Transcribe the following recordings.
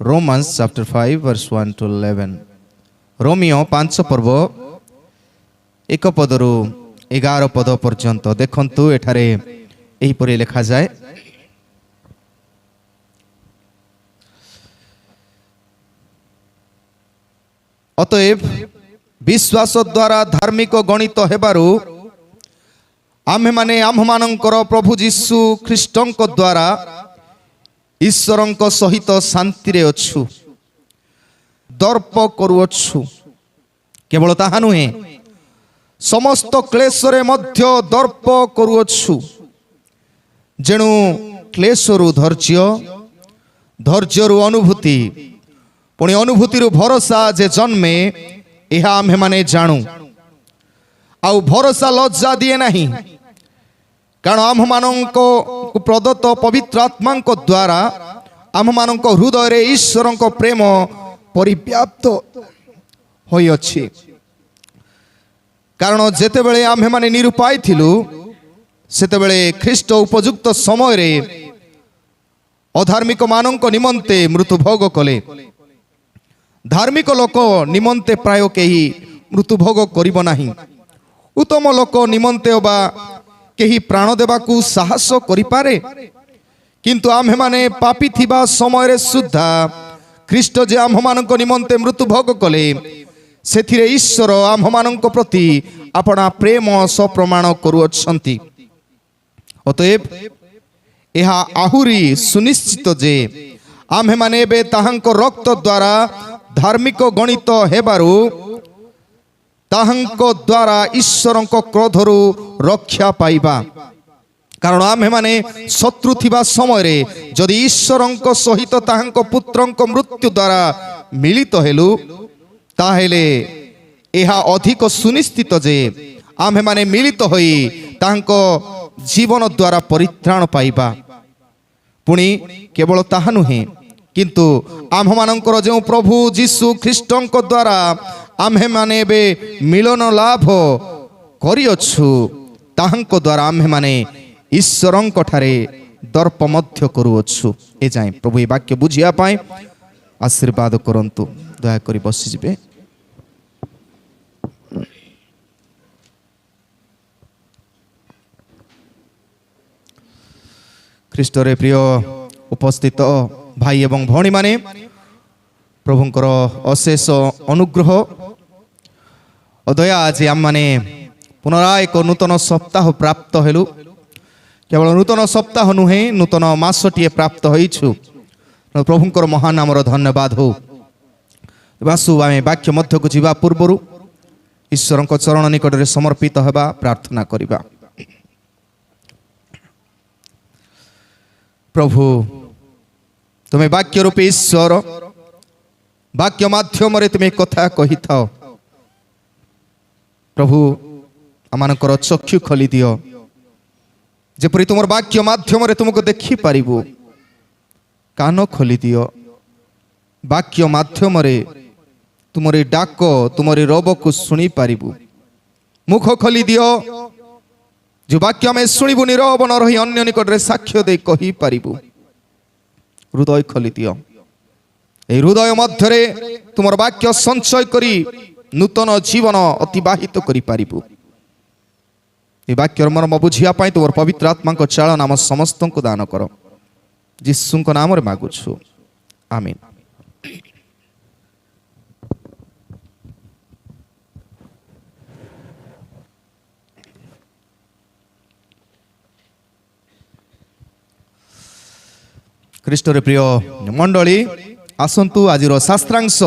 Romans chapter 5 verse 1 to 11. Romeo 5 पर्व 1 पदरु 11 पद पर्यंत देखंतु एठारे एही परि लिखा जाय। अतएव विश्वास द्वारा धार्मिक गणित हेबारु आम्हे माने आम्भमानंकर प्रभु जीशु ख्रीष्टंक द्वारा ईश्वरंक सहित शांति रे अछु, दर्प करुअछु। केवल ताहा नुहे, समस्त क्लेशरे मध्य दर्प करुअछु। जेणु क्लेशरु धैर्य, धैर्यरु अनुभूति, पुणी अनुभूतिरु भरोसा जे जन्मे यह आम्हे माने जानू। आउ भरोसा लज्जा दिए नहीं, कारण आम्भमानंक प्रदत्त पवित्र आत्मांक द्वारा आम्भमानंक हृदय रे ईश्वरंक प्रेम परिव्याप्त होई अछि। कारण जेतेबेले आम्हे माने निरुपाय थिलु सेतेबेले ख्रीष्ट उपयुक्त समय रे अधार्मिक मानंक निमंते मृत्यु भोग कले। धार्मिक लोक निमंते प्राय केही मृत्यु भोग करिब नाही। उत्तम लोक निमंते बा केही प्राण देबाकू साहस करि पारे, किंतु आम्हे माने पापी थिबा समय रे सुद्धा ख्रीष्ट जे आम्भमानंक निमंते मृत्यु भोग कले, सेथिरे ईश्वर आम्भमानंक प्रति अपना प्रेम सप्रमाण करुअछंती। अतएव एहा आहुरी सुनिश्चित जे आम्हे माने बे ताहांक रक्त द्वारा धार्मिक गणित हेबारु ताहांक द्वारा ईश्वरंक क्रोधरु रक्षा पाइबा। कारण आम्हे माने शत्रु थिबा समय रे जदि ईश्वरंक सहित ताहांक पुत्रंक मृत्यु द्वारा मिलित हेलु, ताहेले एहा अधिक सुनिश्चित जे आम्हे माने मिलित होई ताहांक जीवन द्वारा परित्राण पाइबा। पुणी केवल ताहा नुहे, किंतु आम्भमानंकर जो प्रभु जीशु ख्रीष्टंक द्वारा आम्हे माने बे मिलन लाभ करिअछु, ताहांक द्वारा आम्हे माने ईश्वरंक ठारे दर्प मध्य करुअछु। ए जाय प्रभु ए वाक्य बुझिया पाए आशीर्वाद करंतु। दया करी बसि जिबे। ख्रीष्ट रे प्रिय उपस्थित भाई एवं भौणी माने, प्रभुंकर अशेष अनुग्रह और दया आज आम माने पुनराय एक नूतन सप्ताह प्राप्त हेलु। केवल नूतन सप्ताह नुहे, नूतन मासटीए प्राप्त होइछु। प्रभुंकर महान नामर धन्यवाद हो। बासु आमे वाक्य मध्य को जीवा पूर्वरु ईश्वरंक चरण निकट रे समर्पित हेबा प्रार्थना करिबा। प्रभु तुम्हें वाक्य रूपी ईश्वर, वाक्य माध्यम रे तुम्हें कथा कही थाओ। प्रभु आमानकर चक्षु खोली दियो, जेपरि तुमर वाक्य माध्यम रे तुमको देखि पारिबो। कान खोली दियो, वाक्य माध्यम रे तुमरी डाक तुमरी रोब को सुनी पारिबो। मुख खोली दियो, जो वाक्य में सुनिबु नीरव न रही अन्य निकट रे साक्ष्य दे कही पारिबु। हृदय खोली दियो, ए हृदय मध्य रे तुमर वाक्य संचय करी नूतन जीवन अतिबाहित करि पारिबु। ए वाक्यर मर्म बुझिया पाई तुमर पवित्र आत्मा को चाल नाम समस्त को दान करो। जीसु को नाम रे मागुछु, आमीन। ख्रीष्ट रे प्रिय मंडली, आसंतु आजिर शास्त्रांश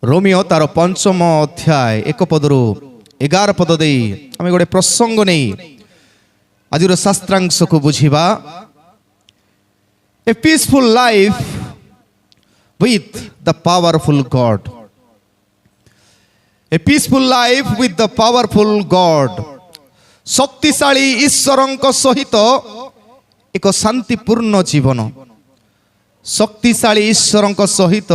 रोमियो तार 5 अध्याय 1 पदरु 11 पद दे आमे गोटे प्रसंग नहीं आजिर शास्त्रांश को बुझिबा। A peaceful life with the powerful God. A peaceful life with the powerful God. शक्तिशाली ईश्वरंक सहित एक शांतिपूर्ण जीवन। शक्तिशाली ईश्वरंक सहित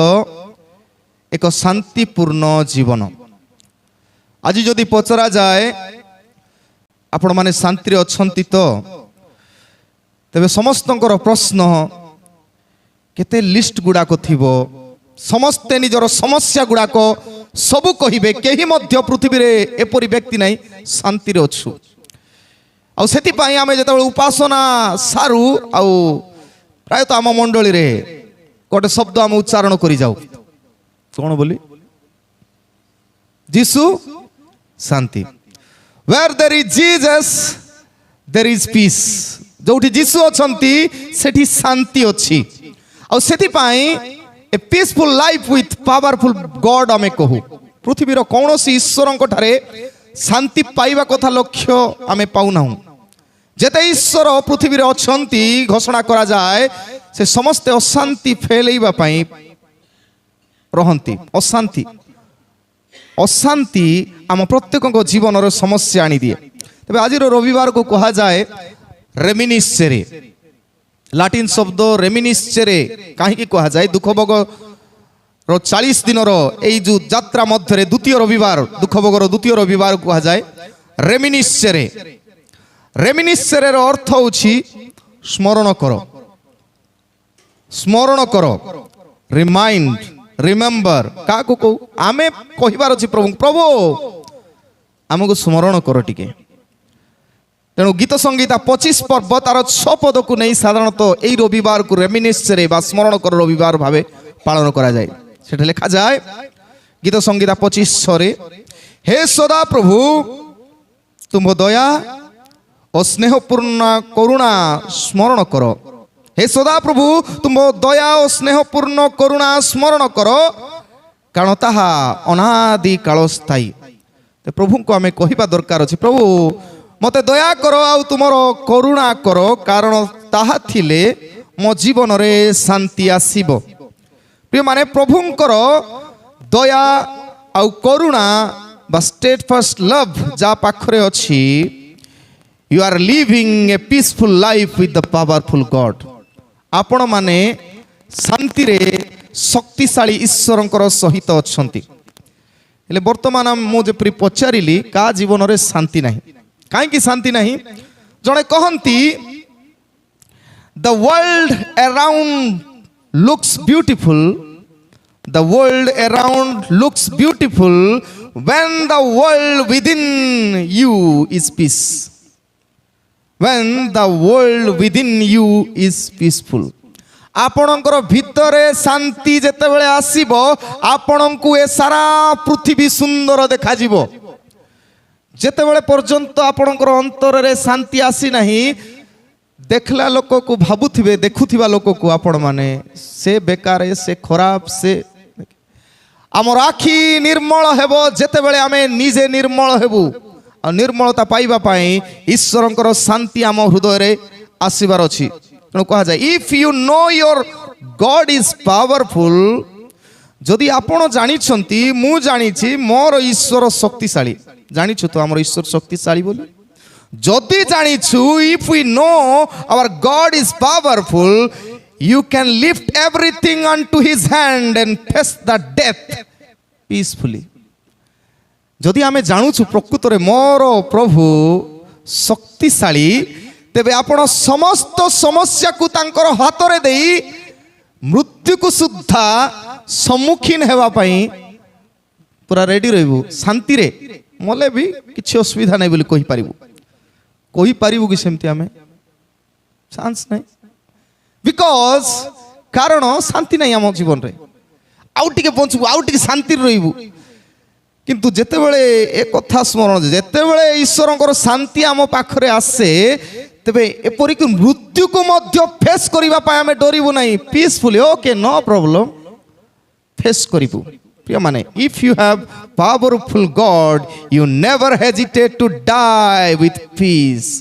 एक शांतिपूर्ण जीवन। आज जदि पचरा जाए आपण माने शांति रे अछंती तो तेबे समस्तंकर प्रश्न केते लिस्ट गुड़ाक थिबो समस्ते निजर समस्या गुड़ाक सबू कहिबे केही मध्य पृथ्वी रे एपरि व्यक्ति नाही शांति रे अछु आ सेति पई आमे जेतबे उपासना सारू आ प्राय तो आम मंडली रे गोटे शब्द आम उच्चारण करि जाऊ कोन बोली जीसु शांति where there is Jesus there is peace जोठी जीसु अछंती सेठी शांति अछि आ सेति पई a peaceful life with powerful God आमे कहू पृथ्वीर कौनसी ईश्वरंक ठारे शांति पाइबा कथा लक्ष्य आमे पाउना जेते ईश्वर पृथ्वी रे अछंती घोषणा करा जाए से समस्त अशांति फैलैबा पई रहंती अशांति अशांति आम प्रत्येक जीवन रो समस्या आनी दिए तबे आज रविवार को कहा जाए रेमिनिस्चेरे लाटिन शब्द रेमिनिस्चेरे कहीं कहा जाए दुख भोग रो 40 दिन रो एई जो यात्रा मध्य द्वितीय रविवार दुख भोग रो द्वितीय रविवार कहा जाए रेमिनिस्चेरे रेमिनिस्चेरे रो अर्थ होछि स्मरण करो रिमाइंड रिमेंबर का को को आमे कहिबार अछि प्रभु प्रभु हमको स्मरण करो टिके तेणु गीत संगीता 25 पर्व तार 6 पद को नहीं साधारणतः यही रविवार को रेमिनिस्चेरे बा स्मरण कर रविवार भावे पालन करा जाए सेठे लिखा जाए गीत संगीता 25 रे हे सदा प्रभु तुम दया और स्नेहपूर्ण करुणा स्मरण करो हे सदा प्रभु तुम दया और स्नेहपूर्ण करुणा स्मरण करो कारण ताहा अनादि काल स्थायी प्रभु को आमे कहिबा दरकार अछि प्रभु मते दया करो आ तुमर करुणा करो कारण ताहा थिले मो जीवन रे शांति आसीबो प्रिय माने प्रभुंकर दया आ करुणा बा स्टेटफास्ट लव जा पाखरे अछि you are living a peaceful life with the powerful God आपण माने शांति रे शक्तिशाली ईश्वरंकर सहित अछंती हेले वर्तमान मु जेपरि पचारिली का जीवन रे शांति नाही काहे की शांति नहीं जणे कहंती the world around looks beautiful the world around looks beautiful when the world within you is peace when the world within you is peaceful आपणकर भितरे शांति जेते बेले आसीबो आपणकु ए सारा पृथ्वी सुंदर देखा जिवो जेतेबेले पर्यंत आपणकर अंतर रे शांति आसी नहीं देखला लोक को भाबुथिबे देखुथिबा लोक को आपण माने से बेकार से खराब से आमर आखि निर्मल हेबो जेतेबेले आमे निजे निर्मल हेबु आ निर्मलता पाइबा पई ईश्वरंकर शांति आम हृदय रे आसीबार अछि तेणु कहा जाए if you know your God is powerful जदि आपण जानिछंती मु जानिछि मोर ईश्वर शक्तिशाली जानिछु तो हमर ईश्वर शक्तिशाली बोली जदि जानिछु if we know our God is powerful you can lift everything unto his hand and face the death peacefully जदि आमे जानुछु प्रकृत रे मोर प्रभु शक्तिशाली तेबे आपण समस्त समस्या को तांकर हाथ रे देई मृत्यु को सुद्धा सम्मुखीन हेबा पई पूरा रेडी रहबू शांति रे मले भी किसी असुविधा नहीं बोली कही पारिबू कि सेमती आमे चांस नहीं बिकॉज कारण शांति नहीं आम जीवन रे आउ टिके बंचबू आउ टिके शांति रहबू किंतु जेते बेले ए कथा स्मरण जेते बेले ईश्वरंकर शांति आम पाखरे आसे तेबे एपरि कि मृत्यु को मध्य फेस करिबा पय आमे डरिबू नहीं peacefully okay no problem face करिबू प्रिय माने if you have powerful God you never hesitate to die with peace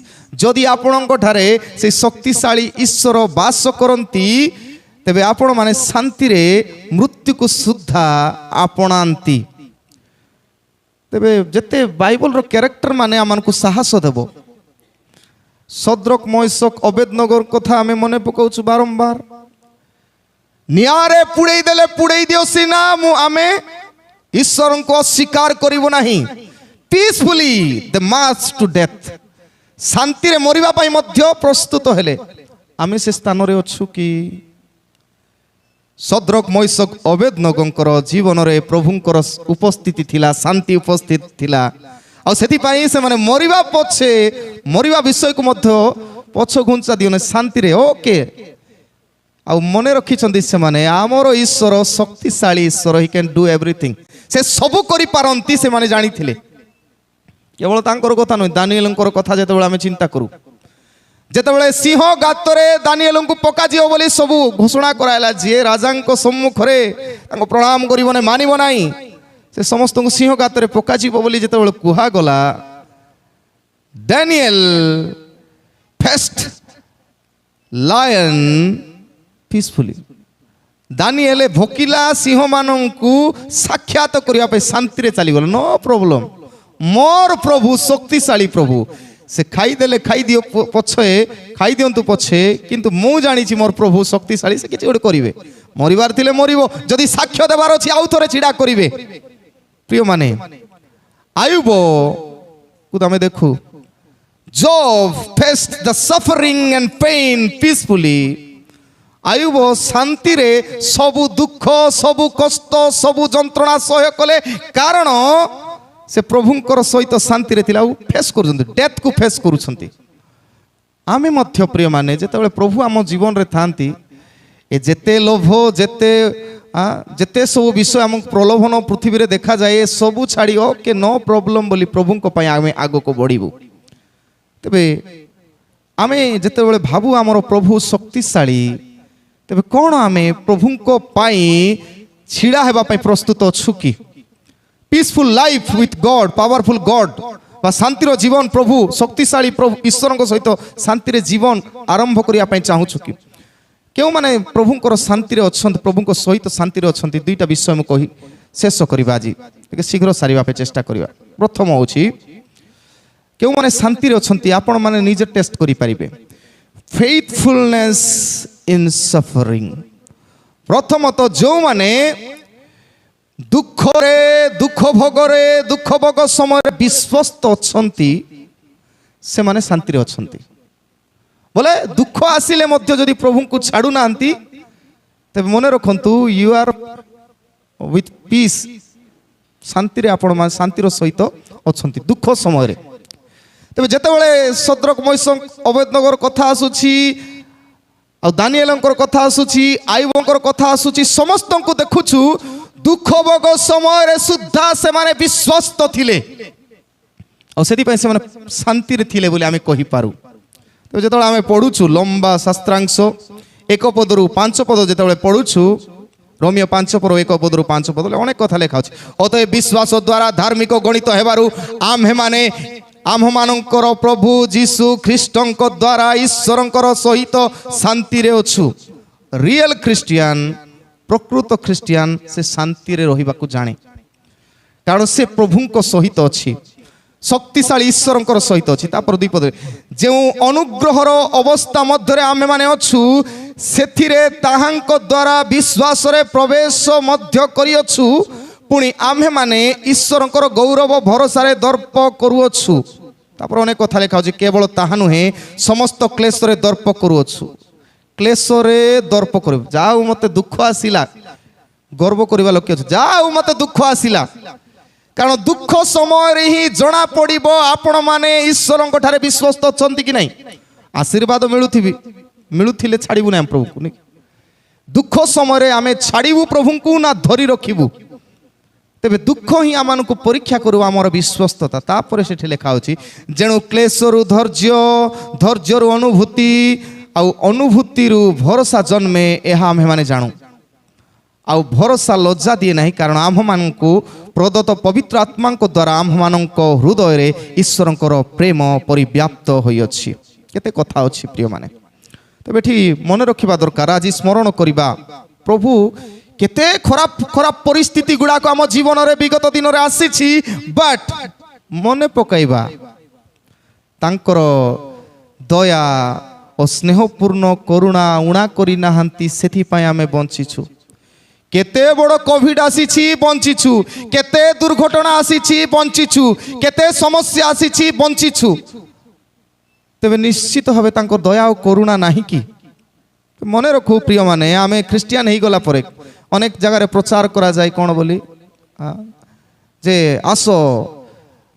जदि आपणक ठारे से शक्तिशाली ईश्वर वास करंती तेबे आपण माने शांति रे मृत्यु को सुद्धा आपणांती तेबे जेते बाइबल रो कैरेक्टर माने आमान को साहस देबो सद्रक मैसक अबेदनगर कथा आमे मने पकाउछु बारंबार नियारे पुड़े देले पुड़े दियो सिना मु आमे ईश्वर को स्वीकार करिवो नाही peacefully the march to death शांति रे मरिबा पई मध्य प्रस्तुत हेले आमे से स्थान रे अछु कि सद्रक मैशक अबेदनगोंकर जीवन रे प्रभुंकर उपस्थिति थिला शांति उपस्थित थिला आ सेति पई से माने मरिबा पछे मरिबा विषय को मध्य पछ घुंचा दियोने शांति रे ओके आ मने रखी छंदी से माने आमर ईश्वर शक्तिशाली ईश्वर ही कैन डू एवरीथिंग से सब करि पारंती से माने जानी थिले केवल तांकर कथा न दानिएलंकर कथा जेतेबेले आमे चिंता करू जेतेबेले सिंह गातरे दानिएल को पका जियो बोली सब घोषणा करायला जे राजांक सम्मुख रे तांको प्रणाम करिवने मानिबो नाही से समस्त को सिंह गातरे पका जिवो बोली जेतेबेले कुहा गला Daniel faced lion peacefully Daniel भोकिला सिंह मानंकु साक्षात करिया पे शांति रे चली गलो नो प्रॉब्लम मोर प्रभु शक्तिशाली प्रभु से खाई देले खाई दियो पछे खाई दियंतु पछे किंतु मु जानी छी मोर प्रभु शक्तिशाली से किछि गोटे करिवे मरिबार थिले मरिबो जदि साक्ष्य देबार अछि आउ थरे छिडा करिवे प्रिय माने आयुब को तमे देखु Job faced the suffering and pain peacefully Ayub शांति रे सबु दुख सबु कष्ट सबु जंत्रणा सह्य कले कारण से प्रभुंकर सहित शांति रे थिला फेस करूछंती डेथ को फेस करूछंती आमे मध्य प्रिय माने जेतेबेले प्रभु आम जीवन रे थांती ए जेते लोभ जेते जेते सब विषय आम प्रलोभन पृथ्वी रे देखा जाए सब छाड़ी के नो प्रॉब्लम बोली प्रभुंक पई आमे आगो को बढ़िबू तबे आमे जेतेबेले भाबू आमर प्रभु शक्तिशाली तबे कोन आमे प्रभुंक पई छिड़ा हेबा पई प्रस्तुत अछु की peaceful life with God powerful God बा शांतिर जीवन प्रभु शक्तिशाली प्रभु ईश्वर सहित शांति जीवन आरंभ करने चाहूँ कि क्यों माने प्रभुंकर शांति अच्छा प्रभु सहित शांति अच्छा दुईटा विषय मुझे कही शेष करवा आज शीघ्र सारे चेष्टा करवा प्रथम हूँ क्यों माने शांति अच्छा आपण मैंने निजे टेस्ट करें फेथफुलनेस इन सफरिंग प्रथमतः जो माने दुख रे दुख भोग समय विश्वस्त अच्छी से माने शांति अच्छी बोले दुख आसिले मध्य जदि प्रभु को छाड़ू ना तब मन रखु यू आर विथ पीस शांति आपण शांतिर सहित अच्छा दुख समय तेज जितेबाला सद्रक मैशक अबेदनगोर कथा आसूची आ दानिएलंकर कथा आसूची आयुबंकर कथा आसूची समस्त को देखुछु दुख भोग समय सुद्धा से माने विश्वस्त थिले और से माने शांति रे थिले बोली आमे कहि पारू तो जेतबे आमे पढुछु लंबा शास्त्रांश एक पदरु 5 पद जेतबे पढुछु रोमियो 5 पर 1 पदरु 5 पद अनेक कथा लेखा अछि अतः विश्वास द्वारा धार्मिक गणित हेबारु आम्हे माने आम्हमानंकर प्रभु जीशु ख्रीष्टंक द्वारा ईश्वरंकर सहित शांति रे अछु रियल क्रिश्चियन प्रकृत ख्रीस्टियान से शांति रे रहिबा को जाने कारण से प्रभुंक सहित अच्छी शक्तिशाली ईश्वरंकर सहित अच्छी तापर दुई पद जो अनुग्रहर अवस्था मध्य आमे माने अछु सेथिरे ताहांक द्वारा विश्वास रे प्रवेश मध्य करियछु पुणी आमे माने ईश्वरंकर गौरव भरोसा रे दर्प करूअछु तापर अनेक कथा लेखा अछि केवल ताहा नुहे समस्त क्लेश रे दर्प करूअछु क्लेश रे दर्प कर जाऊ मते दुख आसिला गर्व करवा लोक जाऊ मते दुख आसिला कारण दुख समय ही जना पड़िबो आपण माने ईश्वरंक ठारे विश्वस्त अछंती कि नहीं आशीर्वाद मिलुथिले छाड़िबु ना प्रभु को दुख समय आमे छाड़िबु प्रभु को ना धरी रखिबु तेबे दुख ही आमान को परीक्षा करू आमर विश्वस्तता तापर सेठी लेखा अछि जेणु क्लेशरु धैर्यरु अनुभूति आउ अनुभूति भरोसा जन्मे यह आम मैंने जानू आउ भरोसा लज्जा दिए नहीं कारण आम मान को प्रदत्त पवित्र आत्मा द्वारा आम मान हृदय रे ईश्वरंकर प्रेम परिव्याप्त होइछि केते कथा अछि प्रिय माने तबे एठी मन रखिबा दरकार आज स्मरण करिबा प्रभु केते खराब खराब परिस्थिति गुडा को आम जीवन रे विगत दिन रे आसीछि बट मने पकाइबा तांकर दया और स्नेहपूर्ण करुणा उणा करी नाहांती सेथि पय आमे बंचिछु केते बड़ कोविड आसीछि बंचिछु केते दुर्घटना आसीछि बंचिछु केते समस्या आसीछि बंचिछु तबे निश्चित भावे तांको दया और करुणा नाही कि মনে রখু প্রিয় মানে আমি খ্রিস্টিয়ান হয়ে গলা পরে অনেক জায়গায় প্রচার করা যায় কোণ বলি যে আস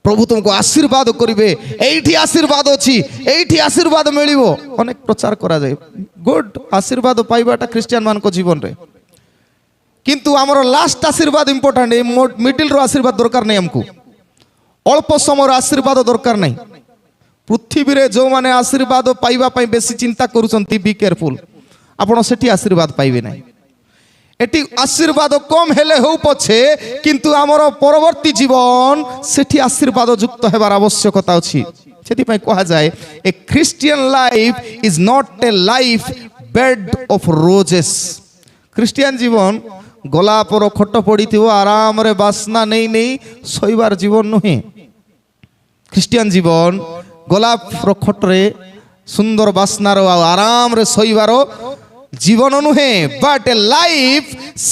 প্রভু তোমাকে আশীর্বাদ করিবে, এইটি আশীর্বাদ অছি, এইটি আশীর্বাদ মিলিব, অনেক প্রচার করা যায়। গুড, আশীর্বাদ পাইবাটা খ্রিস্টিয়ান মানক জীবনরে, কিন্তু আমার লাস্ট আশীর্বাদ ইম্পর্টান্ট, মিডিলর আশীর্বাদ দরকার নাই। আমকু অল্প সময়ের আশীর্বাদ দরকার নাই। পৃথিবীরে যে আশীর্বাদ পাইবা পাই বেশি চিন্তা করুଛନ୍ତି, বি কেয়ারফুল, আপনার সেটি আশীর্বাদ পাইবে নাই। এটি আশীর্বাদ কম হেলে হউ পছে, কিন্তু আমার পরবর্তী জীবন সেটি আশীর্বাদ যুক্ত হেবার আবশ্যকতা আছে। সেটিপাই কুহা যায় a Christian life is not a life bed of roses. Christian জীবন গোলাপর খট পড়িথিব আরামরে বাসনা নেই নেই শোইবার জীবন নুহে। খ্রিস্টিয়ান জীবন গোলাপর খটরে সুন্দর বাসনার আরামরে শোইবার জীবন নুহে, but a life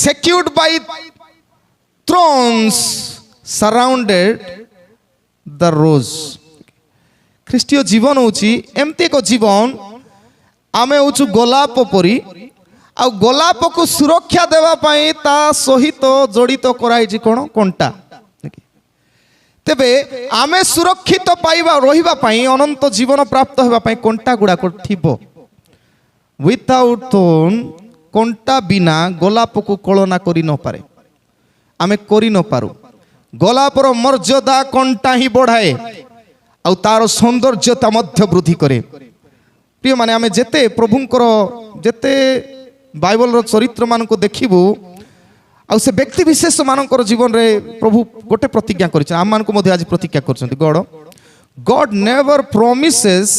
secured by thorns surrounded the rose. খ্রিস্টীয় জীবন হচ্ছে এমতি এক জীবন, আমি হচ্ছু গোলাপ পরি, ଆଉ ଗୋଲାପକୁ ସୁରକ୍ଷା ଦେବା ପାଇଁ ତା ସହିତ ଜଡ଼ିତ କରାଯାଇଛି କ'ଣ କଣ୍ଟା। ତେବେ ଆମେ ସୁରକ୍ଷିତ ପାଇବା ରହିବା ପାଇଁ ଅନନ୍ତ ଜୀବନ ପ୍ରାପ୍ତ ହେବା ପାଇଁ କଣ୍ଟା ଗୁଡ଼ାକ ଥିବ। ୱିଥାଉଟ୍ ଥୋର୍ନ, କଣ୍ଟା ବିନା ଗୋଲାପକୁ କଳନା କରି ନପାରେ, ଆମେ କରି ନପାରୁ। ଗୋଲାପର ମର୍ଯ୍ୟାଦା କଣ୍ଟା ହିଁ ବଢ଼ାଏ ଆଉ ତାର ସୌନ୍ଦର୍ଯ୍ୟତା ମଧ୍ୟ ବୃଦ୍ଧି କରେ। ପ୍ରିୟମାନେ ଆମେ ଯେତେ ପ୍ରଭୁଙ୍କର ଯେତେ ବାଇବଲର ଚରିତ୍ର ମାନଙ୍କୁ ଦେଖିବୁ, ଆଉ ସେ ବ୍ୟକ୍ତି ବିଶେଷ ମାନଙ୍କର ଜୀବନରେ ପ୍ରଭୁ ଗୋଟେ ପ୍ରତିଜ୍ଞା କରିଛନ୍ତି, ଆମମାନଙ୍କୁ ମଧ୍ୟ ଆଜି ପ୍ରତିଜ୍ଞା କରିଛନ୍ତି। ଗଡ୍ ନେଭର ପ୍ରମିସେସ୍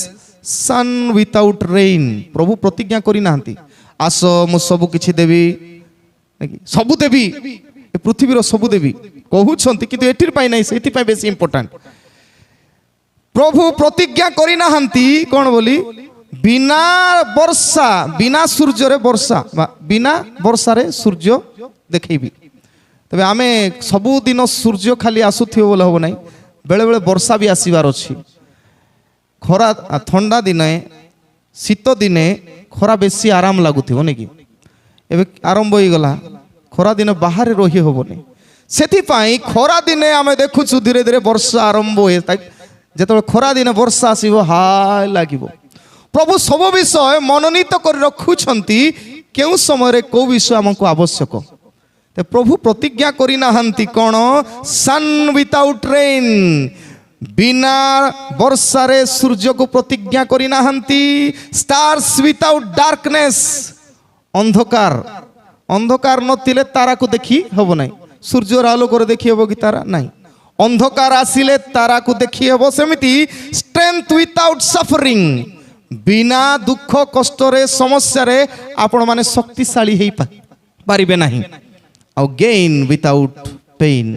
ସନ୍ ୱିଥାଉଟ୍ ରେନ୍। ପ୍ରଭୁ ପ୍ରତିଜ୍ଞା କରିନାହାନ୍ତି ଆସ ମୁଁ ସବୁ କିଛି ଦେବି, ସବୁ ଦେବି, ଏ ପୃଥିବୀର ସବୁ ଦେବି କହୁଛନ୍ତି, କିନ୍ତୁ ଏଥିର ପାଇଁ ନାହିଁ, ସେଇଥିପାଇଁ ବେଶୀ ଇମ୍ପୋର୍ଟାଣ୍ଟ। ପ୍ରଭୁ ପ୍ରତିଜ୍ଞା କରିନାହାନ୍ତି କ'ଣ ବୋଲି, বিনা বর্ষা, বিনা সূর্যরে বর্ষা, বিনা বর্ষারে সূর্য দেখেবি। তবে আমি সবুদিন সূর্য খালি আসুথিব বলে হব নাই, বেলে বেলে বর্ষা বি আসিবার অছি। খরা ঠান্ডা দিনে শীত দিনে খরা বেশি আরাম লাগুথিব নাকি, এবে আরম্ভ হয়ে গলা খরা দিনে বাহারে রহি হবনি। সেথিপাই খরা দিনে আমি দেখুছু ধীরে ধীরে বর্ষা আরম্ভ হয়ে, তাই যেতবে খরা দিনে বর্ষা আসিব হাই লাগিব। প্রভু সব বিষয় মনোনীত করে রখুছন্তি, কেউ সময় কেউ বিষয় আমাকে আবশ্যক। প্রভু প্রতিজ্ঞা করি নাহান্তি কোন, সন উইথাউট রেন, বিনা বর্ষারে সূর্যকে প্রতিজ্ঞা করি নাহান্তি, স্টার্স উইথাউট ডার্কনেস, অন্ধকার, অন্ধকার নথিলে তারাকে দেখি হব নাই। সূর্যর আলো করে দেখি হব কি তারা নাই, অন্ধকার আসিলে তারাকে দেখি হব। সেমিতি স্ট্রেংথ উইথাউট সফরিং, বিনা দুঃখ কষ্টরে সমস্যারে আপন মানে শক্তিশালী হই পারিবে নাহি। আউ গেইন উইথাউট পেইন,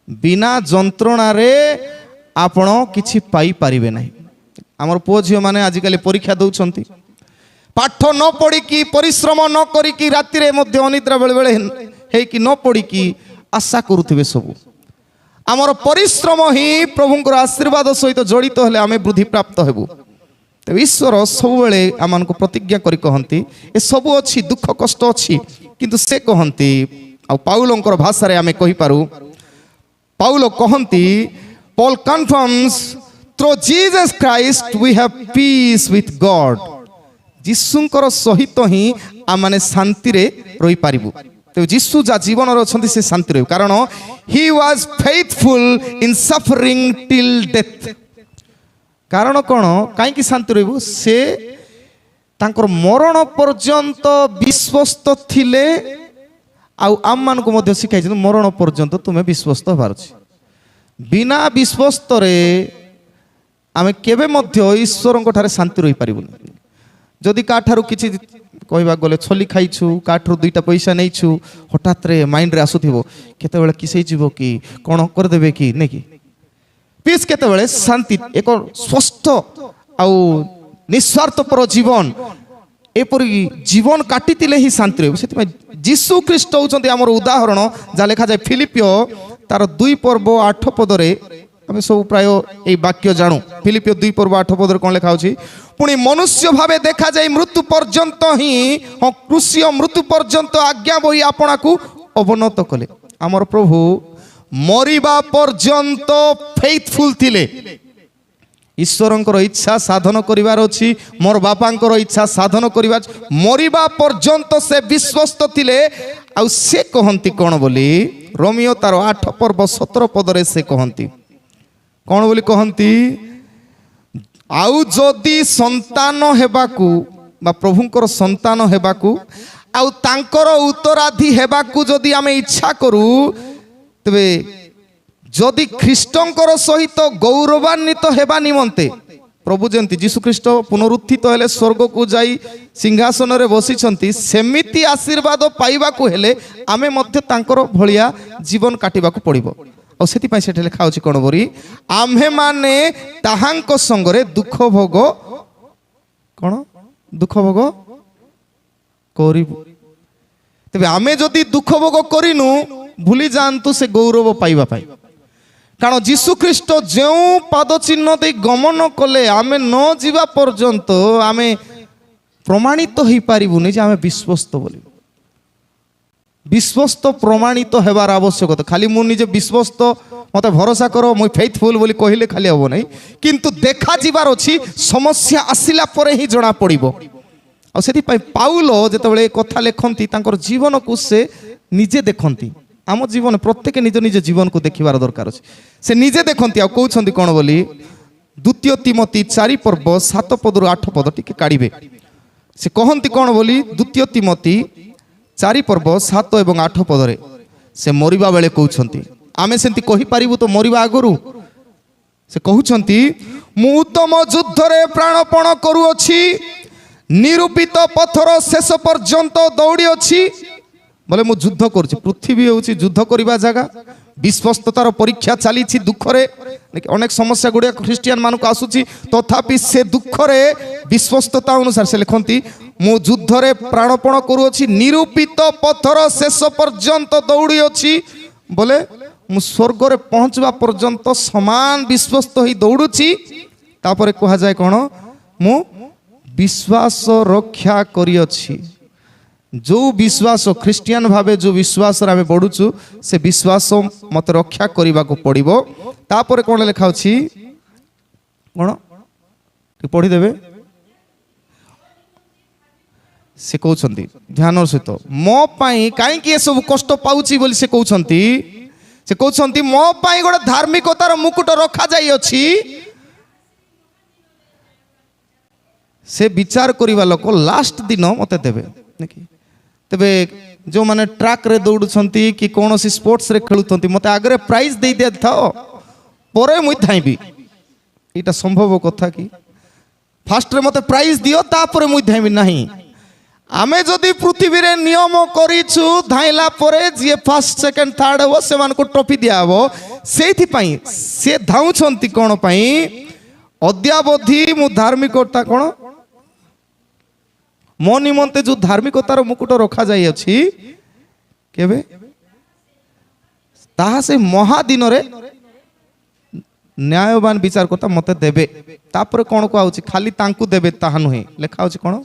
বিনা যন্ত্রণারে আপন কিছু পাই পারিবে নাহি। আমার পুଅ ঝিও মানে আজকালি পরীক্ষা দৌছন্তি, পাঠ ন পড়িকি পরিশ্রম ন করিকি রাতিরে মধ্যে অনিদ্রা বেলে বেলে হেইকি ন পড়িকি আশা করুথিবে সবু। আমার পরিশ্রম হি প্রভুঙ্কর আশীর্বাদ সহিত জড়িত হলে আমি বৃদ্ধি প্রাপ্ত হেবু। ଈଶ୍ୱର ସବୁବେଳେ ଆମମାନଙ୍କୁ ପ୍ରତିଜ୍ଞା କରି କହନ୍ତି ଏ ସବୁ ଅଛି, ଦୁଃଖ କଷ୍ଟ ଅଛି, କିନ୍ତୁ ସେ କହନ୍ତି, ଆଉ ପାଉଲଙ୍କର ଭାଷାରେ ଆମେ କହିପାରୁ, ପାଉଲ କହନ୍ତି, Paul confirms through Jesus Christ we have peace with God। ଯୀଶୁଙ୍କର ସହିତ ହିଁ ଆମମାନେ ଶାନ୍ତିରେ ରହିପାରିବୁ। ତେବେ ଯୀଶୁ ଯାହା ଜୀବନରେ ଅଛନ୍ତି ସେ ଶାନ୍ତି ରହିବ, କାରଣ he was faithful in suffering till death। কারণ কোণ কাইকি শান্তি রহবু, সে তাঙ্কর মরণ পর্যন্ত বিশ্বস্ত থিলে, আউ আম মানকু মধ্যে শিখাইছেন মরণ পর্যন্ত তুমি বিশ্বস্ত হবার আছে। বিনা বিশ্বস্তরে আমি কেবে মধ্যে ঈশ্বরଙ୍କ ঠারে শান্তি রহি পারিবুনি। যদি কাঠারু কিছু কইবা গলে ছলি খাইছু, কাঠরু দুইটা পয়সা নেইছু, হঠাৎ রে মাইন্ডরে আসুথিব কেতেবেলে কিসেই যাব কি, কোণ করে দেবে কি নাকি। পিস কেতেবেলে শান্তি, এক স্পষ্ট আউ নিঃস্বার্থপর জীবন, এপরি জীবন কাটিলে হি শান্তি রহব। সেপাই যীশু খ্রিস্ট হচ্ছেন আমার উদাহরণ, যা লেখা যায় ফিলিপিও তার 2 পর্ব 8 পদরে आम सब प्राय ये वाक्य जानू फिलिपियो 2:8 कौन लिखा होची पुणी मनुष्य भावे देखा जाए मृत्यु पर्यंत ही हाँ कृष्य मृत्यु पर्यंत आज्ञा बही आपना को अवनत कले आमर प्रभु मरिबा पर्यंत फेथफुल थिले ईश्वरंकर इच्छा साधन करिवार अछि मोर बापांकर इच्छा साधन करिवार मरिबा पर्यंत से विश्वस्त थिले आ से कहंती कोन बोली रोमियो तार 8 पर्व 17 पदरे से कहंती कोन बोली कहंती आउ जदि संतान हेबाकू बा प्रभुंकर संतान हेबाकू आउ तांकर उत्तराधी हेबाकू जदि आमे इच्छा करू तबे जदि ख्रीष्टंकर सहित गौरवान्वित हेबा निमंते प्रभु जंती जीशु ख्रीष्ट पुनरुत्थित हेले स्वर्ग को जाई सिंहासन रे बसिछंती सेमिति आशीर्वाद पाइबा को हेले आमे मध्य तांकर भलिया जीवन काटिबा को पड़िबो और सेति पई सेठे लिखा होची कोन बोरी आम्हे माने ताहांक संगरे दुख भोग कोन दुख भोग करिबो तबे आमे जदि दुख भोग करिनु भूली जानतु से गौरव पाइबा पाई कारण जीशु ख्रीष्ट जो पाद चिन्ह दे गमन कले आमे न जीवा पर्यंत आमे प्रमाणित हो पारिबुनी जे आमे विश्वस्त बोली विश्वस्त प्रमाणित हेबार आवश्यकता खाली मु निजे विश्वस्त मते भरोसा करो मुई फेथफुल बोली कहिले खाली हबो नै किंतु देखा जीवार अछि समस्या आसिला परे ही जणा पड़िबो आ सेति पई पाउलो जेतेबेले कथा लेखंती तांकर जीवन को से निजे देखंती आम जीवन प्रत्येक निज निज जीवन को देखिबार दरकार अछि से निजे देखंती आ कहउछंती कोन बोली द्वितीय तिमोथी 4 पर्व 7 पद 8 पद टिके काढिबे से कहंती कोन बोली द्वितीय तिमोथी 4 पर्व 7 एवं 8 पदरे से मरिबा बेले कहउछंती आमे सेंती कहि पारिबु तो मरिबा आगरु से कहउछंती मु उत्तम युद्ध रे प्राणपण करूअछि निरूपित पथर शेष पर्यंत दौड़ी अछि बोले मु युद्ध करुछि पृथ्वी होछि युद्ध करिबा जगह विश्वस्ततार परीक्षा चली दुख रे अनेक समस्या गुड़िया ख्रीस्टियान मान को आसुची तथापि से दुख रे विश्वस्तता अनुसार से लिखंती मु युद्ध रे प्राणपण करूछि निरूपित पथर शेष पर्यंत दौड़ी अछि बोले मु स्वर्ग रे पहुंचवा पर्यंत समान विश्वस्त ही दौड़ुछि तापरे कहा जाय कोन मु विश्वास रक्षा करियछि जो विश्वास ख्रीस्टियान भावे जो विश्वास रे बढ़ुचु से विश्वास मत रक्षा करने को पड़ो तापर कौन लिखा अच्छी कौन पढ़ी देवे से कहते ध्यान सहित मो पाई कहीं सब कष्ट पाउची बोली से कहते मो पाई गोटे धार्मिकतार मुकुट रखा जाई अछि से विचार करवा लोक लास्ट दिन मत देवे तेबे जो माने ट्रैक रे दौड़ुछंती कि कौन सी स्पोर्ट्स रे खेलुछंती मते आगरे प्राइज दे दे थाओ परे मुई धाइबी एटा संभव कथा कि फास्ट रे मते प्राइज दियो तापरे मुई धाइबी नहीं आमे जदि पृथ्वी रे नियम करिछु धाइला परे जे फर्स्ट सेकंड थर्ड हो से मान को ट्रॉफी दिया हो सेथि पई से धाउछंती कोन पई अद्यावधि मु धार्मिकता कोन मो निमंते जो धार्मिकतार मुकुट रखा जाई अछि केबे ताहा से महादिन रे न्यायवान विचार करता मते देबे तापर कोन को आउछि खाली तांकु देबे ताहा नहे लेखा आउछि कोन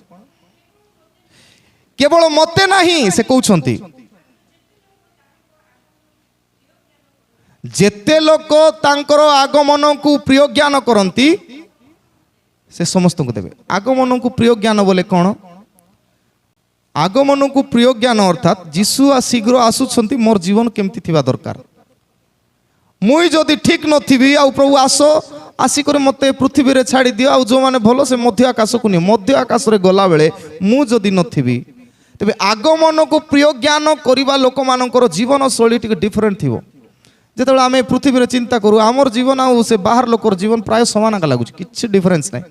केवल मते नहीं से कहउछंती जेते लोक तांकर आगमन को प्रिय ज्ञान करंती से समस्त को देबे आगमन को प्रिय ज्ञान बोले कोन आगमन को प्रिय ज्ञान अर्थात जीशु आ शीघ्र आसुछंती मोर जीवन केमती थिबा दरकार मुई जदि ठीक नथिबी आ प्रभु आसो आसी करे मते पृथ्वी रे छाड़ी दियो आ जो माने भलो से मध्य आकाश को नि मध्य आकाश रे गला बेले मु जदि नथिबी तबे आगमन को प्रिय ज्ञान करिबा लोक मानकर जीवन शैली टिक डिफरेंट थिबो जेतेबेले आमे पृथ्वी रे चिंता करू हमर जीवन आ से बाहर लोकर जीवन प्राय समान का लागुछ किछ डिफरेंस नै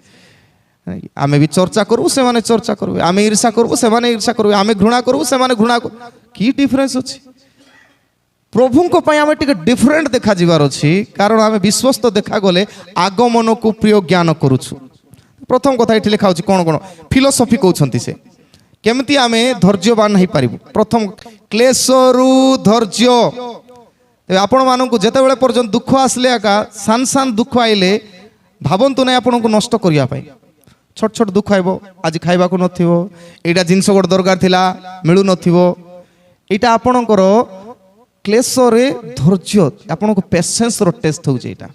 आमे भी चर्चा करू से माने चर्चा करू आमे ईर्षा करू से माने ईर्षा करू आमे घृणा करू से माने घृणा करू की डिफरेंस अछि प्रभु को पई आमे टिके डिफरेंट देखा जीवार अछि कारण आमे विश्वस्त देखा गले आगमन को प्रिय ज्ञान करूछु प्रथम कथा एठी लिखा अछि कोन कोन फिलोसफी कहउछंती से केमती आमे धैर्यवान नहीं पारिबु प्रथम क्लेशरु धैर्य तेज आपण मानक जिते पर्यटन दुख आसले एका सान सान दुख आइले भावतु ना आपन को नष्ट करने छोट छोट दुख आइब आज खाइबा को नथिबो एटा जिनस गोटे दरकार थिला मिलु नथिबो एटा आपणकर क्लेश रे धैर्य आपन को पेशेंस रो टेस्ट होउछ एटा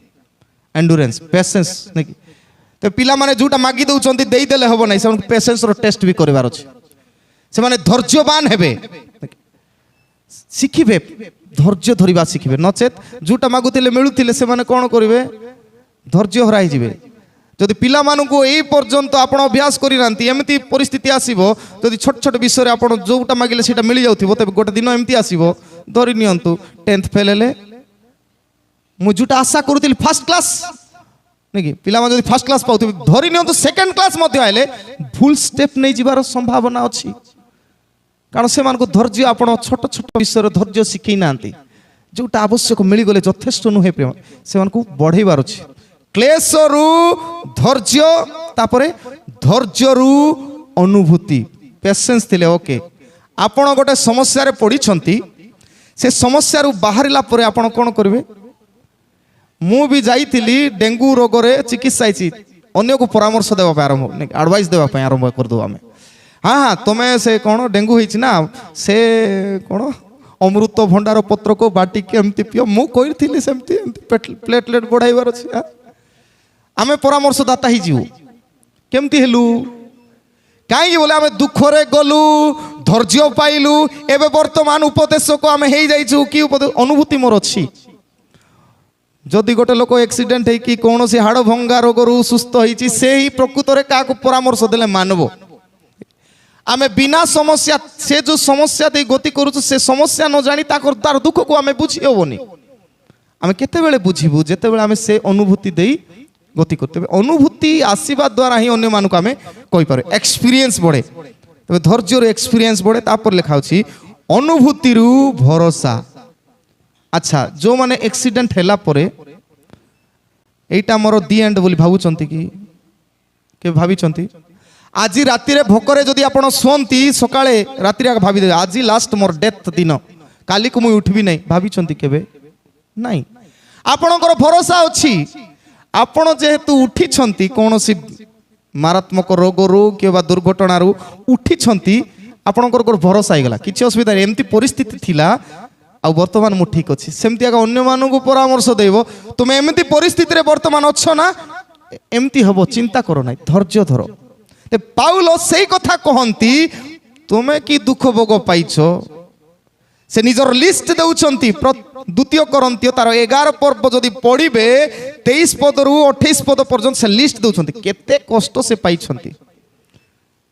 एंडुरेंस पेशेंस नै तो पिला माने जोटा मागी दउचंती देई देले हबो नै से पेशेंस रो टेस्ट भी करबार अछि से माने धैर्यवान हेबे शिखिबे धैर्य धरिबा शिखिबे नचेत जोटा मागुतिले मिलुतिले से माने कोन करिवे धैर्य हराई जिवे जदि पिला मानकु एई पर्यंत आपण अभ्यास करि नांती एमिति परिस्थिति आसीबो जदि छोट छोट विषय रे आपण जोटा मागिले सेटा मिली जाउथिबो तबे गोटे दिन एमिति आसीबो धरि नियंतु 10th फेल हेले मु जोटा आशा करूतिल फर्स्ट क्लास नेकी पिला मान जदि फर्स्ट क्लास पाउथिबे धरि नियंतु सेकंड क्लास मध्ये आइले भूल स्टेप नै जिबार संभावना अछि कारण से मानकु धैर्य आपण छोट छोट विषय रे धैर्य सिखै नांती जोटा आवश्यक मिली गले यथेष्ट नुहे प्रेम से मानकु बढ़ैबार अछि क्लेश रु धैर्य तापरे धैर्य रु अनुभूति पेशेंस थिले ओके आपण गोटे समस्या रे पड़ी छंती से समस्या रु बाहरिला परे आपण कोन करबे मु भी जाइतिली डेंगू रोग रे चिकित्सा छि अन्य को परामर्श देबा पे आरंभ एडवाइस देबा पे आरंभ कर दो हमें हाँ हाँ तुमे से कोन डेंगू होई छि ना से कोन अमृत भंडार पत्र को बाटी के एमती पियो मु कहिथिली सेमती प्लेटलेट बढ़ाइबार अछि आमे परामर्श दाता ही जीव केमती हेलु कहीं बोले आमे दुख रे गलु धैर्य पाइलु एबे वर्तमान उपदेश को आमे हेई जाइछु कि अनुभूति मोर अछि जदि गोटे लोक एक्सीडेंट है कि कौन से हाड़ भंगा रोग रु सुस्थ होइछि से ही प्रकृत रे का परामर्श देले मानबो आमे बिना समस्या से जो समस्या दे गति करूछु से समस्या न जानी तार दुख को आमे बुझी होबोनी आमे केते बेले बुझिबु जेते बेले आमे से अनुभूति देई गति करते अनुभूति आशीर्वाद द्वारा ही अन्य मानक आमे कहि पारे एक्सपीरियंस बढ़े तबे धैर्य रो एक्सपीरियंस बढ़े तापर लिखा अछि अनुभूति रु भरोसा अच्छा जो माने एक्सीडेंट हैला परे एटा मोर दी एंड बोली भाबुचंती कि के भाबिचंती आज राति रे भोकरे जदि आपण सोंती सकाळे राति रे भाबी दे आज लास्ट मोर डेथ दिन काली को मु उठबी नै भाबिचंती केबे नाही आपणकर भरोसा अछि आपण जेहेतु उठी छंती कौन सी मारात्मक रोग रू कि दुर्घटना रू उठी छंती आपणकर भरोसा आईगला किसी असुविधा एमती परिस्थिति थिला आ वर्तमान मु ठीक अच्छी सेमती अन्य मानू परामर्श देव तुम एमती परिस्थिति रे वर्तमान अच्छ ना एमती हम चिंता करो ना धैर्य धर पाउल से कथा कहती तुम्हें कि दुख भोग पाइछ से निजर लिस्ट देउछंती द्वितीय करंती तार 11 पर्व जदि पढ़िबे 23 पद रु 28 पद पर्यंत से लिस्ट देउछंती केते कष्ट से पाइछंती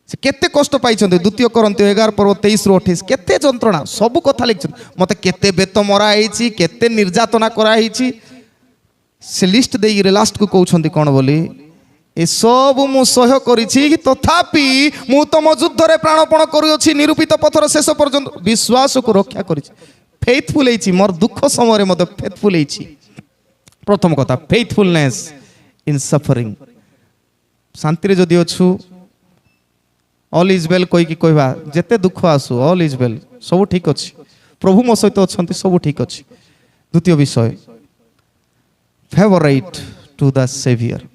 से केते कष्ट पाइछंती द्वितीय करंती 11 पर्व 23 रु 28 केते जंत्रणा सब कथा लिखछंती मते केते बेत मरा आइछि केते निर्यातना करा आइछि से लिस्ट देई रे लास्ट को कहउछंती कोन बोली ए सब मु सह्य करिछि तथापि मु तम युद्ध रे प्राणपण करूछि निरूपित पथर शेष पर्यंत विश्वास को रक्षा करिछि फेथफुल हेछि मोर दुख समय रे मते फेथफुल हेछि प्रथम कथा फेथफुलनेस इन सफरिंग शांति रे जदि अछु ऑल इज वेल कोइ कि कहबा जेते दुख आसु ऑल इज वेल सब ठीक अछि प्रभु मो सहित अछंती सब ठीक अछि द्वितीय विषय favourite to the saviour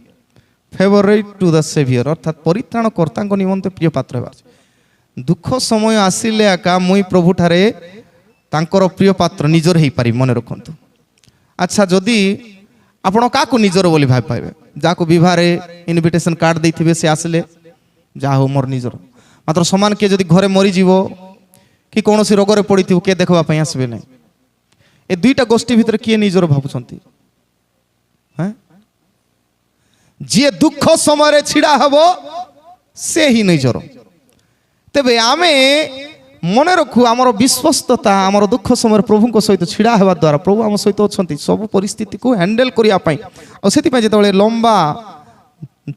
favourite to the saviour अर्थात परित्राण कर्ता निमंते प्रिय पात्र हेबार दुख समय आसिले आका मुई प्रभु ठारे तांकर प्रिय पात्र निजर हेई पारि मने रखंतु अच्छा जदि आपण काको निजर बोली भाई पाइबे जाको विवाह रे इनविटेशन कार्ड देथिबे से आसले जा हो मोर निजर मात्र समान के जदि घरे मरी जीवो कि कोनोसी रोग रे पड़िथिबो के देखबा पई आसबे नै ए दुईटा गोष्ठी भितर किए निजर भाबुछंती हैं जी दुख समय छिड़ा हबो से ही निजर तेबे आमे मने रखु आमर विश्वस्तता आमर दुख समय प्रभु को सहित छिड़ा हेबा द्वारा प्रभु आम सहित अछंती सब परिस्थिति को हैंडल करिया पई आ सेति पई जेतबेले लंबा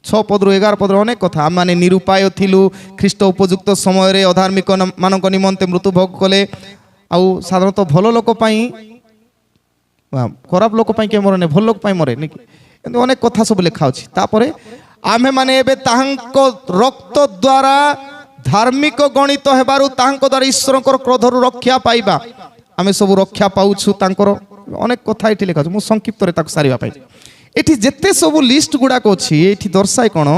6 पद रु 11 पद अनेक कथा आम माने निरुपाय थिलु ख्रीष्ट उपयुक्त समय रे अधार्मिक मानक निमंते मृत्यु भोग कले आ साधारणतः भलो लोक पई खराब लोक पई के मरने भल लोक पई मरे निकी अनेक कथा सब लिखा अछि तापरे आमे माने एबे ताहांको रक्त द्वारा धार्मिक गणित हेबारु ताहांको द्वारा ईश्वरकर क्रोधरु रक्षा पाइबा आमे सब रक्षा पाउछु तांकर ଅନେକ କଥା ଏଠି ଲେଖା ଅଛି ମୁଁ ସଂକ୍ଷିପ୍ତରେ ତାକୁ ସାରିବା ପାଇଁ ଏଠି ଯେତେ ସବୁ ଲିଷ୍ଟ ଗୁଡ଼ାକ ଅଛି ଏଠି ଦର୍ଶାଏ କ'ଣ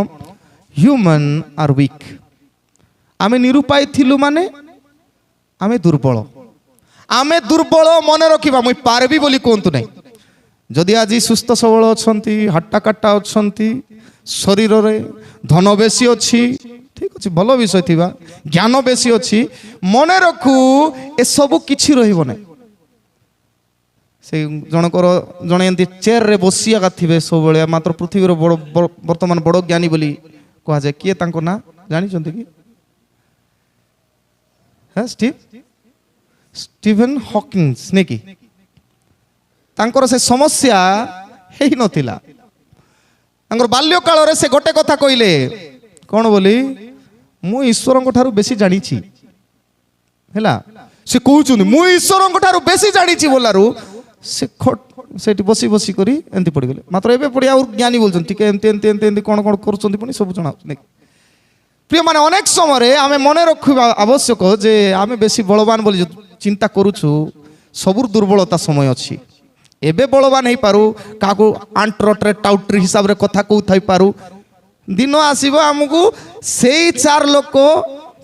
ହ୍ୟୁମାନ୍ ଆର୍ ୱିକ୍ ଆମେ ନିରୁପାୟ ଥିଲୁ ମାନେ ଆମେ ଦୁର୍ବଳ ମନେ ରଖିବା ମୁଇଁ ପାରବି ବୋଲି କୁହନ୍ତୁ ନାହିଁ ଯଦି ଆଜି ସୁସ୍ଥ ସବଳ ଅଛନ୍ତି ହାଟ୍ଟା କାଟ୍ଟା ଅଛନ୍ତି ଶରୀରରେ ଧନ ବେଶୀ ଅଛି ଠିକ ଅଛି ଭଲ ବିଷୟ ଥିବା ଜ୍ଞାନ ବେଶୀ ଅଛି ମନେ ରଖୁ ଏସବୁ କିଛି ରହିବ ନାହିଁ ସେ ଜଣଙ୍କର ଜଣେ ଏମିତି ଚେୟାରରେ ବସିଆକା ଥିବେ ସବୁବେଳେ ମାତ୍ର ପୃଥିବୀର ବର୍ତ୍ତମାନ ବଡ଼ ଜ୍ଞାନୀ ବୋଲି କୁହାଯାଏ କିଏ ତାଙ୍କ ନାଁ ଜାଣିଛନ୍ତି କି ଷ୍ଟିଭେନ୍ ହକିନ୍ସ ନାଇଁ କି ତାଙ୍କର ସେ ସମସ୍ୟା ହେଇନଥିଲା ତାଙ୍କର ବାଲ୍ୟ କାଳରେ ସେ ଗୋଟେ କଥା କହିଲେ କ'ଣ ବୋଲି ମୁଁ ଈଶ୍ୱରଙ୍କ ଠାରୁ ବେଶୀ ଜାଣିଛି ହେଲା ସେ କହୁଛନ୍ତି ମୁଁ ଈଶ୍ୱରଙ୍କ ଠାରୁ ବେଶୀ ଜାଣିଛି ବୋଲାରୁ ସେ ସେଠି ବସି ବସି କରି ଏମିତି ପଡ଼ିଗଲେ ମାତ୍ର ଏବେ ପଡ଼ି ଆଉ ଜ୍ଞାନୀ ବୋଲୁଛନ୍ତି ଟିକେ ଏମିତି ଏମିତି ଏମିତି ଏମିତି କ'ଣ କ'ଣ କରୁଛନ୍ତି ପୁଣି ସବୁ ଜଣାଉଛି ନାଇଁ ପ୍ରିୟମାନେ ଅନେକ ସମୟରେ ଆମେ ମନେ ରଖିବା ଆବଶ୍ୟକ ଯେ ଆମେ ବେଶୀ ବଳବାନ ବୋଲି ଚିନ୍ତା କରୁଛୁ ସବୁର ଦୁର୍ବଳତା ସମୟ ଅଛି ଏବେ ବଳବାନ ହେଇପାରୁ କାହାକୁ ଆଣ୍ଟ୍ରଟ୍ରେ ଟାଉଟ୍ରି ହିସାବରେ କଥା କହୁଥାଇପାରୁ ଦିନ ଆସିବ ଆମକୁ ସେଇ 4 ଲୋକ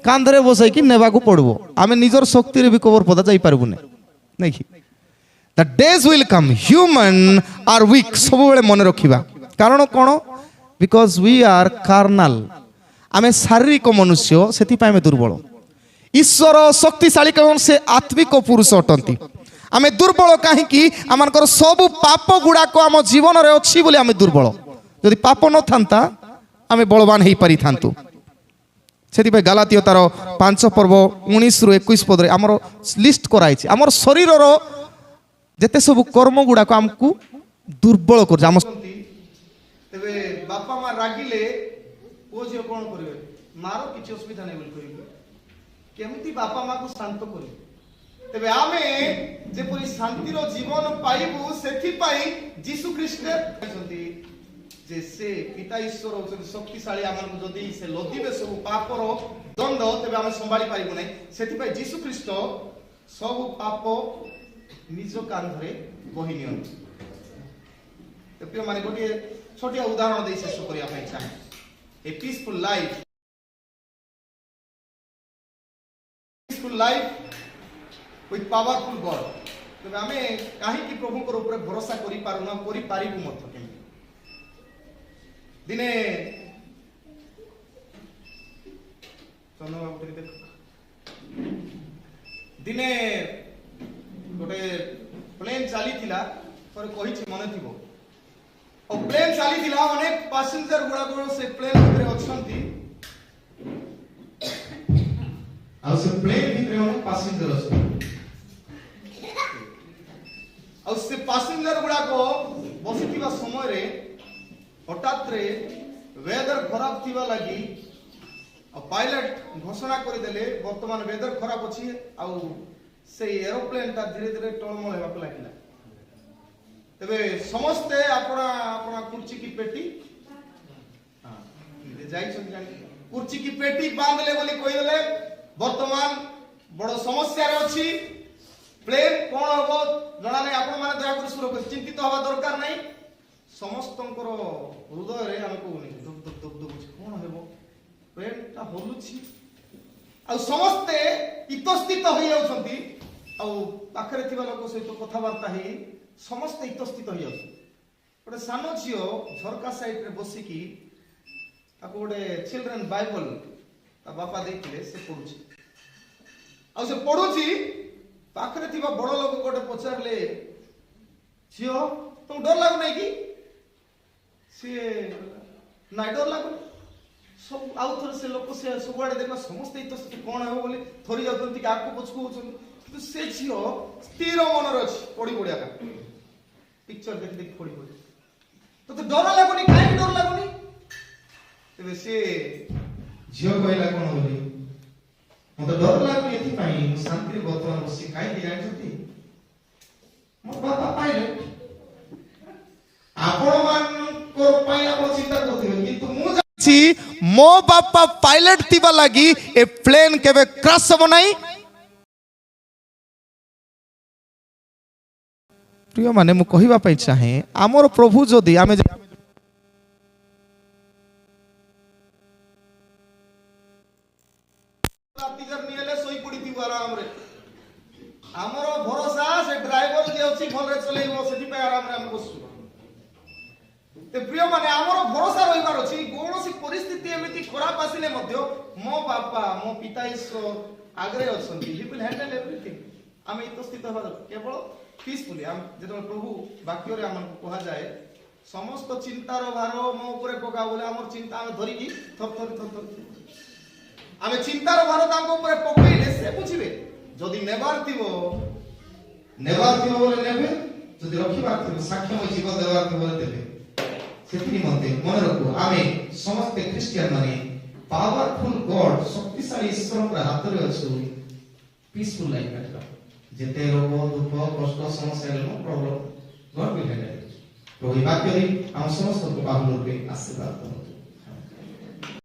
କାନ୍ଧରେ ବସାଇକି ନେବାକୁ ପଡ଼ିବ ଆମେ ନିଜର ଶକ୍ତିରେ ବି କବର ପଦା ଯାଇପାରିବୁନି ନାଇଁ କି The days will come human are weak ସବୁବେଳେ ମନେ ରଖିବା କାରଣ କ'ଣ because we are carnal ଆମେ ଶାରୀରିକ ମନୁଷ୍ୟ ସେଥିପାଇଁ ଆମେ ଦୁର୍ବଳ ଈଶ୍ୱର ଶକ୍ତିଶାଳୀ କାରଣ ସେ ଆତ୍ମିକ ପୁରୁଷ ଅଟନ୍ତି ଆମେ ଦୁର୍ବଳ କାହିଁକି ଆମମାନଙ୍କର ସବୁ ପାପ ଗୁଡ଼ାକ ଆମ ଜୀବନରେ ଅଛି ବୋଲି ଆମେ ଦୁର୍ବଳ ଯଦି ପାପ ନଥାନ୍ତା ଆମେ ବଳବାନ ହେଇପାରିଥାନ୍ତୁ ସେଥିପାଇଁ ଗାଲାତୀୟ ତାର 5 ପର୍ବ 19 ରୁ 21 ପଦରେ ଆମର ଲିଷ୍ଟ କରାଯାଇଛି ଆମର ଶରୀରର ଯେତେ ସବୁ କର୍ମ ଗୁଡ଼ାକ ଆମକୁ ଦୁର୍ବଳ କରୁଛି ଆମ ତେବେ ବାପା ମା ରାଗିଲେ ପୁଅ ଝିଅ କ'ଣ କରିବେ ମାର କିଛି ଅସୁବିଧା ନାହିଁ ବୋଲି କହିବେ କେମିତି ବାପା ମାକୁ ଶାନ୍ତ କରିବେ ତେବେ ଆମେ ଯେପରି ଶାନ୍ତିର ଜୀବନ ପାଇବୁ ସେଥିପାଇଁ ଯୀଶୁ ଖ୍ରୀଷ୍ଟ କହିଛନ୍ତି ଯେ ସେ ପିତା ଈଶ୍ୱର ହେଉଛନ୍ତି ଶକ୍ତିଶାଳୀ ଆମକୁ ଯଦି ସେ ଲଦିବେ ସବୁ ପାପର ଦଣ୍ଡ ତେବେ ଆମେ ସମ୍ଭାଳି ପାରିବୁ ନାହିଁ ସେଥିପାଇଁ ଯୀଶୁ ଖ୍ରୀଷ୍ଟ ସବୁ ପାପ ନିଜ କାନ୍ଧରେ ବହି ନିଅନ୍ତି ପ୍ରିୟମାନେ ଗୋଟିଏ ଛୋଟିଆ ଉଦାହରଣ ଦେଇ ଶେଷ କରିବା ପାଇଁ ଚାହେଁ A peaceful life with powerful God ତେବେ ଆମେ କାହିଁକି ପ୍ରଭୁଙ୍କର ଉପରେ ଭରସା କରିପାରୁନା କରିପାରିବୁ ମଧ୍ୟ କେମିତି ଦିନେ ଦିନେ ଗୋଟେ ପ୍ଲେନ୍ ଚାଲିଥିଲା ଥରେ କହିଛି ମନେ ଥିବ ଆଉ ପ୍ଲେନ୍ ଚାଲିଥିଲା ଅନେକ ପାସେଞ୍ଜର ଗୁଡ଼ାକ ସେ ପ୍ଲେନ୍ ଭିତରେ ଅଛନ୍ତି ଆଉ ସେ ପ୍ଲେନ୍ ଭିତରେ ଅନେକ ପାସେଞ୍ଜର ଅଛନ୍ତି ଆଉ ସେ ପାସେଞ୍ଜର ଗୁଡ଼ାକ ବସିଥିବା ସମୟରେ ହଠାତ୍ରେ ୱେଦର ଖରାପ ଥିବା ଲାଗି ଆଉ ପାଇଲଟ ଘୋଷଣା କରିଦେଲେ ବର୍ତ୍ତମାନ ୱେଦର ଖରାପ ଅଛି ଆଉ ସେଇ ଏରୋପ୍ଲେନଟା ଧୀରେ ଧୀରେ ଟଳମଳ ହେବାକୁ ଲାଗିଲା ତେବେ ସମସ୍ତେ ଆପଣା ଆପଣା କୁର୍ଚି କି ପେଟି ଯାଇଛନ୍ତି ଜାଣି କୁର୍ଚି କି ପେଟି ବାନ୍ଧିଲେ ବୋଲି କହିଦେଲେ ବର୍ତ୍ତମାନ ବଡ଼ ସମସ୍ୟାରେ ଅଛି ପ୍ଲେନ୍ କ'ଣ ହବ ଜଣା ନାହିଁ ଆପଣମାନେ ଦୟାକରି ସୁରକ୍ଷିତ ଚିନ୍ତିତ ହେବା ଦରକାର ନାହିଁ ସମସ୍ତଙ୍କର ହୃଦୟରେ ଆମେ କହୁନି ଦୁଃଖ ଦୁଃଖ ଦୁଃଖ ଦୁଃଖ କ'ଣ ହେବ ପ୍ଲେନ୍ଟା ହଲୁଛି ଆଉ ସମସ୍ତେ ଇତସ୍ତିତ ହେଇଯାଉଛନ୍ତି ଆଉ ପାଖରେ ଥିବା ଲୋକ ସହିତ କଥାବାର୍ତ୍ତା ହେଇ ସମସ୍ତେ ଇତସ୍ତିତ ହେଇଯାଉଛନ୍ତି ଗୋଟେ ସାନ ଝିଅ ଝରକା ସାଇଡରେ ବସିକି ତାକୁ ଗୋଟେ ଚିଲଡ୍ରେନ୍ ବାଇବଲ ତା ବାପା ଦେଇଥିଲେ ସେ ପଢୁଛି ଆଉ ସେ ପଢୁଛି ପାଖରେ ଥିବା ବଡ଼ ଲୋକ ଗୋଟେ ପଚାରିଲେ ଝିଅ ତମକୁ ଡର ଲାଗୁନାହିଁ କି ସିଏ ନାଇଁ ଡର ଲାଗୁନି ସବୁ ଆଉ ଥରେ ସେ ଲୋକ ସେ ସବୁଆଡ଼େ ଦେଖିବା ସମସ୍ତେ ଇତସ୍ତିତ କ'ଣ ହେବ ବୋଲି ଥରି ଯାଉଛନ୍ତି କି ଆଗକୁ ପଛକୁ ହଉଛନ୍ତି କିନ୍ତୁ ସେ ଝିଅ ସ୍ଥିର ମନରେ ଅଛି ପଢି ପଢିବା ପିକ୍ଚର ଦେଖି ଦେଖି ପଢି ପଢି ତତେ ଡର ଲାଗୁନି କାହିଁକି ଡର ଲାଗୁନି ତେବେ ସେ ଝିଅ କହିଲା କ'ଣ ବୋଲି ମତେ ଡର ଲାଗୁନି ଏଥିପାଇଁ ମୁଁ ଶାନ୍ତିରେ ବର୍ତ୍ତମାନ ବସି କାହିଁକି ଜାଣିଛନ୍ତି ମୋ ବାପା ପାଇଲଟ ଆପଣମାନଙ୍କ ପାଇଁ ଆପଣ ଚିନ୍ତା କରୁଥିବେ କିନ୍ତୁ ମୁଁ ଜାଣିଛି ମୋ ବାପା ପାଇଲଟ ଥିବା ଲାଗି ଏ ପ୍ଲେନ୍ କେବେ କ୍ରାଶ ହେବ ନାହିଁ प्रिय माने मु कहिबा पई चाहे आमर प्रभु जदि आमे आमर भरोसा से ड्राइवर जे अछि भलरे चलेइबो सेति पे आराम रे हम बसु ते प्रिय माने आमर भरोसा रहिबार अछि कोनोसी परिस्थिति एमिति खराब आसिले मध्य मो बापा मो पिता ईश्वर आगरे अछंती ही विल हैंडल एवरीथिंग आमे इतो स्थित होबा केवल पीसफुली हम जेतो प्रभु वाक्य रे हमन को कहा जाए समस्त चिंतार भार मो ऊपर पका बोले हमर चिंता हम धरि की थर आमे चिंतार भार तांको ऊपर पकइले से बुझिबे जदि नेबार थिबो बोले नेबे जदि रखिबार थिबो साक्षम जीवन देबार थिबो बोले देबे सेति मते मन रखो आमे समस्त क्रिश्चियन माने पावरफुल गॉड शक्तिशाली ईश्वर के हाथ रे अछि पीसफुल लाइफ काटला जेते रोग दुख कष्ट समस्या no problem God will handle प्रभु वाक्य रे हम समस्त को बाहुल रूपे आशीर्वाद